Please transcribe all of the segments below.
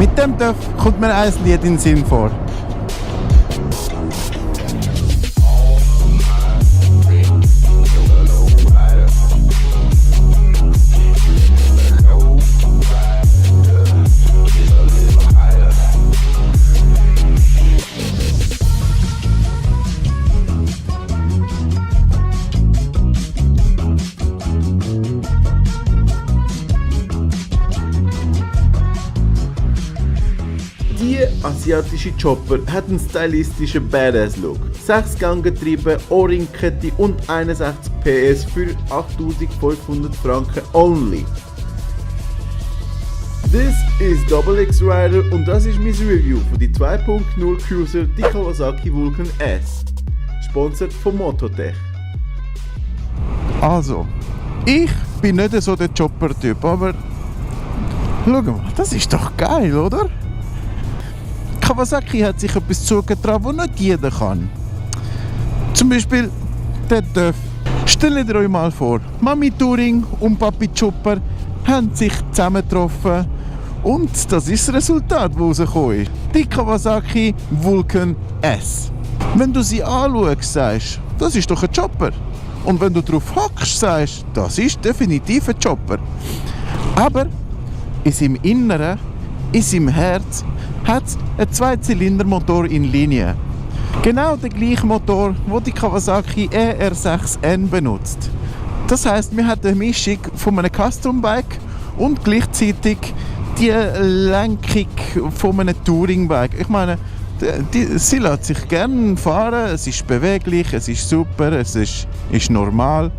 Mit dem TÜV kommt mir ein Lied in den Sinn vor. Asiatische Chopper hat einen stylistischen Badass-Look. 6-Gang-Getriebe, O-Ring-Kette und 61 PS für 8500 Franken only. This is XX Rider und das ist mein Review für die 2.0 Cruiser, die Kawasaki Vulcan S. Gesponsert von Mototech. Also, ich bin nicht so der Chopper-Typ, aber schau mal, das ist doch geil, oder? Kawasaki hat sich etwas zugetraut, das nicht jeder kann. Zum Beispiel der TÜV. Stellt ihr euch mal vor, Mami Touring und Papi Chopper haben sich zusammengetroffen und das ist das Resultat, das rausgekommen ist. Die Kawasaki Vulcan S. Wenn du sie anschaust, sagst du, das ist doch ein Chopper. Und wenn du drauf hockst, sagst du, das ist definitiv ein Chopper. Aber in seinem Inneren, in seinem Herz, hat es einen Zweizylindermotor in Linie. Genau der gleiche Motor, den die Kawasaki ER6N benutzt. Das heisst, wir haben eine Mischung von einem Custom-Bike und gleichzeitig die Lenkung von einem Touring-Bike. Ich meine, sie lässt sich gerne fahren, es ist beweglich, es ist super, es ist normal.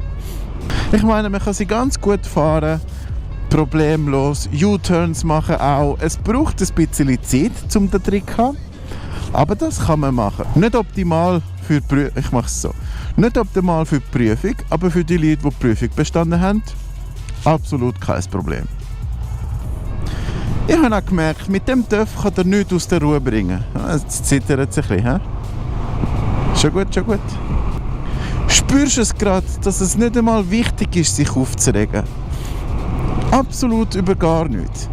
Ich meine, man kann sie ganz gut fahren. Problemlos, U-Turns machen auch. Es braucht ein bisschen Zeit, um den Trick zu haben, aber das kann man machen. Nicht optimal für die ich mache es so. Nicht optimal für die Prüfung, aber für die Leute, die die Prüfung bestanden haben, absolut kein Problem. Ich habe auch gemerkt, mit dem TÜV kann er nichts aus der Ruhe bringen. Jetzt zittert es ein bisschen. Schon gut, schon gut. Spürst du es gerade, dass es nicht einmal wichtig ist, sich aufzuregen? Absolut über gar nichts.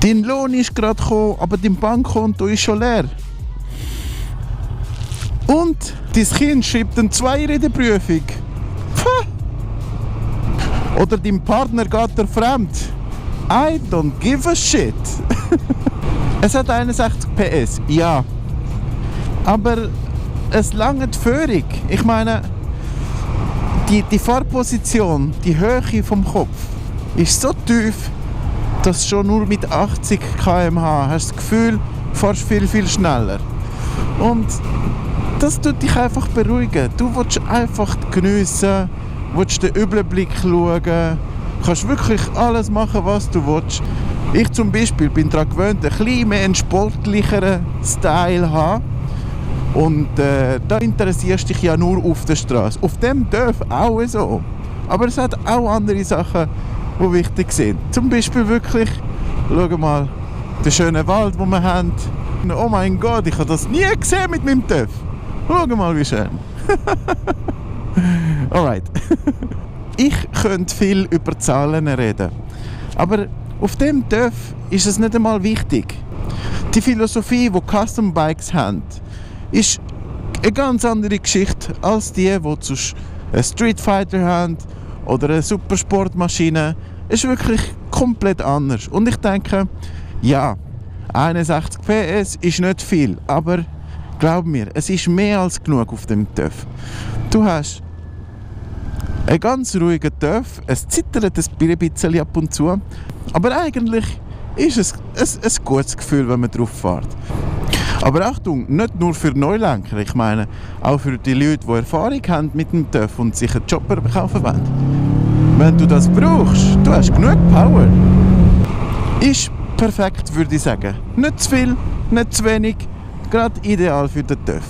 Dein Lohn ist gerade gekommen, aber dein Bankkonto ist schon leer. Und dein Kind schreibt einen Zweier in der Prüfung. Pah. Oder dein Partner geht dir fremd. I don't give a shit. Es hat 61 PS, ja. Aber es langt völlig. Ich meine, die Fahrposition, die Höhe vom Kopf, ist so tief, dass schon nur mit 80 km/h hast du das Gefühl, du fährst viel, viel schneller. Und das tut dich einfach beruhigen. Du willst einfach geniessen, willst den Überblick schauen, kannst wirklich alles machen, was du willst. Ich zum Beispiel bin daran gewöhnt, ein bisschen mehr einen sportlicheren Style zu haben. Und da interessierst du dich ja nur auf der Straße. Auf dem TÜV auch so. Aber es hat auch andere Sachen, die wichtig sind. Zum Beispiel wirklich, schau mal, den schönen Wald, den wir haben. Oh mein Gott, ich habe das nie gesehen mit meinem TÜV. Schau mal, wie schön. Alright. Ich könnte viel über Zahlen reden. Aber auf dem TÜV ist es nicht einmal wichtig. Die Philosophie, die Custom Bikes haben, ist eine ganz andere Geschichte als die einen Street Fighter haben oder eine Supersportmaschine. Ist wirklich komplett anders. Und ich denke, ja, 61 PS ist nicht viel, aber glaub mir, es ist mehr als genug auf dem TÜV. Du hast einen ganz ruhigen TÜV, es zittert ein bisschen ab und zu, aber eigentlich ist es ein gutes Gefühl, wenn man drauf fährt. Aber Achtung, nicht nur für Neulenker, ich meine auch für die Leute, die Erfahrung haben mit dem TÜV und sich einen Chopper kaufen wollen. Wenn du das brauchst, du hast genug Power. Ist perfekt, würde ich sagen. Nicht zu viel, nicht zu wenig, gerade ideal für den TÜV.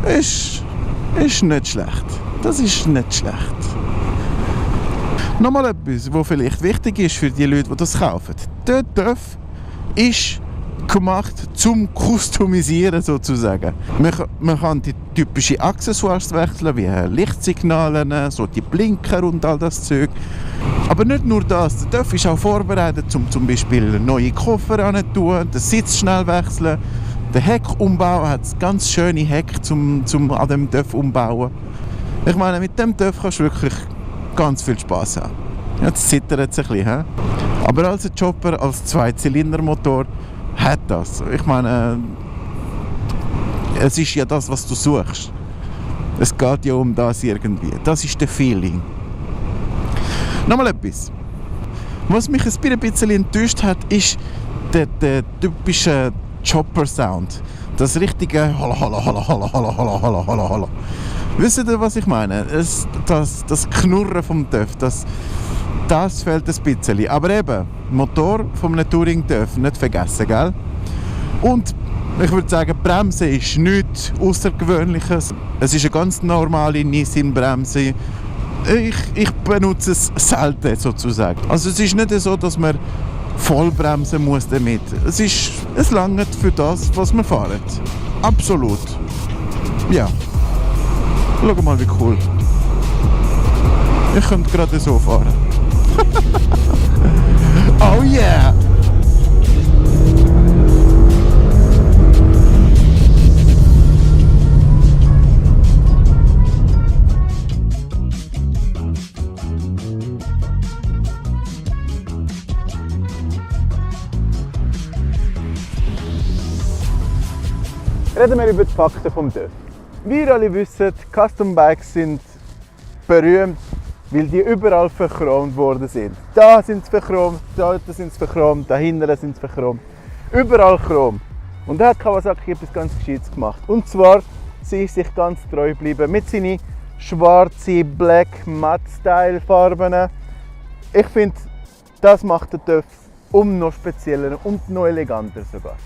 Ist nicht schlecht. Das ist nicht schlecht. Nochmal etwas, was vielleicht wichtig ist für die Leute, die das kaufen. Der TÜV ist gemacht zum Customisieren sozusagen. Man kann die typischen Accessoires wechseln, wie Lichtsignale, so die Blinker und all das Zeug. Aber nicht nur das, der TÜV ist auch vorbereitet, zum Beispiel neue Koffer anzutun, den Sitz schnell wechseln. Der Heckumbau hat ganz schöne Heck zum an dem TÜV umbauen. Ich meine, mit dem TÜV kannst du wirklich ganz viel Spass haben. Jetzt zittert es ein bisschen, he? Aber als Chopper, als Zweizylindermotor, hat das. Ich meine, es ist ja das, was du suchst. Es geht ja um das irgendwie. Das ist der Feeling. Nochmal etwas. Was mich ein bisschen enttäuscht hat, ist der typische Chopper-Sound. Das richtige Holla, holla, holla, holla, holla, holla, holla, holla, holla. Wisst ihr, was ich meine? Das Knurren vom TÜV, das fehlt ein bisschen. Aber eben, Motor vom Touring-TÜV nicht vergessen, gell? Und ich würde sagen, Bremse ist nichts Außergewöhnliches. Es ist eine ganz normale Nissin-Bremse. Ich benutze es selten, sozusagen. Also es ist nicht so, dass man vollbremsen muss damit. Es langt für das, was wir fahren. Absolut. Ja. Schau mal, wie cool. Ich könnte gerade so fahren. Oh yeah! Reden wir über die Fakten vom TÜV. Wie ihr alle wisst, Custom Bikes sind berühmt, weil die überall verchromt worden sind. Da sind sie verchromt, da sind sie verchromt, da hinten sind sie verchromt. Überall Chrom. Und da hat Kawasaki etwas ganz Gescheites gemacht. Und zwar, sie ist sich ganz treu geblieben mit seinen schwarzen Black Matte Style Farben. Ich finde, das macht den TÜV noch spezieller und noch eleganter sogar.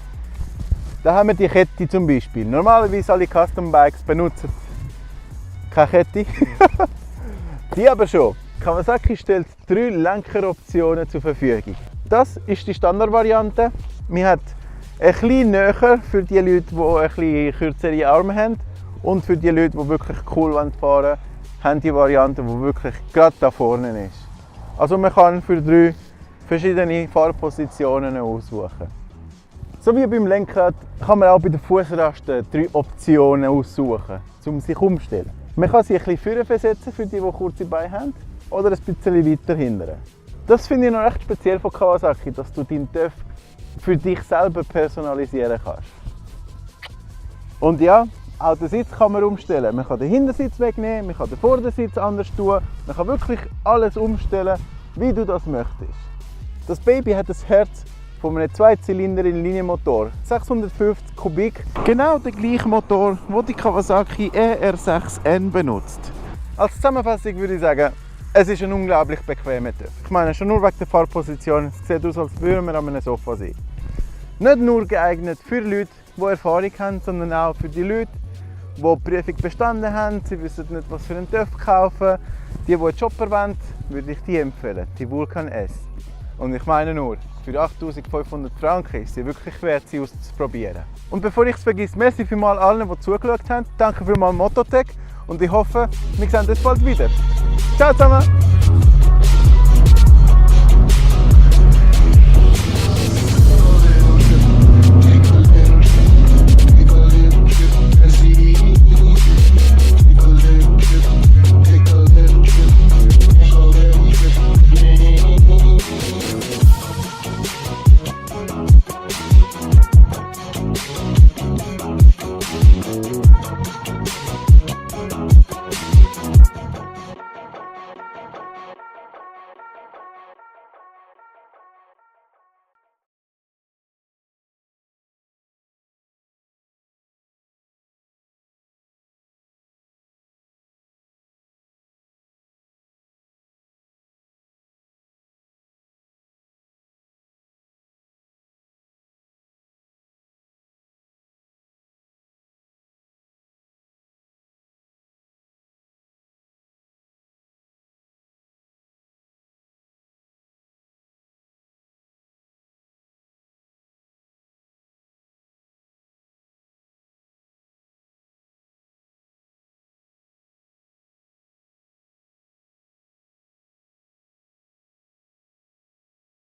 Da haben wir die Kette zum Beispiel. Normalerweise alle Custom Bikes benutzen keine Kette. Die aber schon. Kawasaki stellt 3 Lenkeroptionen zur Verfügung. Das ist die Standardvariante. Man hat ein bisschen näher für die Leute, die ein bisschen kürzere Arme haben. Und für die Leute, die wirklich cool fahren wollen, haben die Variante, die wirklich gerade da vorne ist. Also man kann für 3 verschiedene Fahrpositionen aussuchen. So wie beim Lenkrad kann man auch bei den Fußrasten 3 Optionen aussuchen, um sich umzustellen. Man kann sich ein bisschen vorne versetzen für die kurze Beine haben, oder ein bisschen weiter hinten. Das finde ich noch recht speziell von Kawasaki, dass du deinen TÜV für dich selber personalisieren kannst. Und ja, auch den Sitz kann man umstellen. Man kann den Hintersitz wegnehmen, man kann den Vordersitz anders tun. Man kann wirklich alles umstellen, wie du das möchtest. Das Baby hat das Herz von einem Zweizylinder-Linienmotor, 650 Kubik. Genau der gleiche Motor, den die Kawasaki ER6N benutzt. Als Zusammenfassung würde ich sagen, es ist ein unglaublich bequemer TÜV. Ich meine, schon nur wegen der Fahrposition, es sieht aus, als würden wir an einem Sofa sein. Nicht nur geeignet für Leute, die Erfahrung haben, sondern auch für die Leute, die die Prüfung bestanden haben. Sie wissen nicht, was für einen TÜV kaufen. Die einen Chopper wollen, würde ich die empfehlen, die Vulcan S. Und ich meine nur, für 8'500 Franken ist sie wirklich wert, sie auszuprobieren. Und bevor ich es vergesse, merci vielmals allen, die zugeschaut haben. Danke vielmals Mototec und ich hoffe, wir sehen uns bald wieder. Ciao zusammen!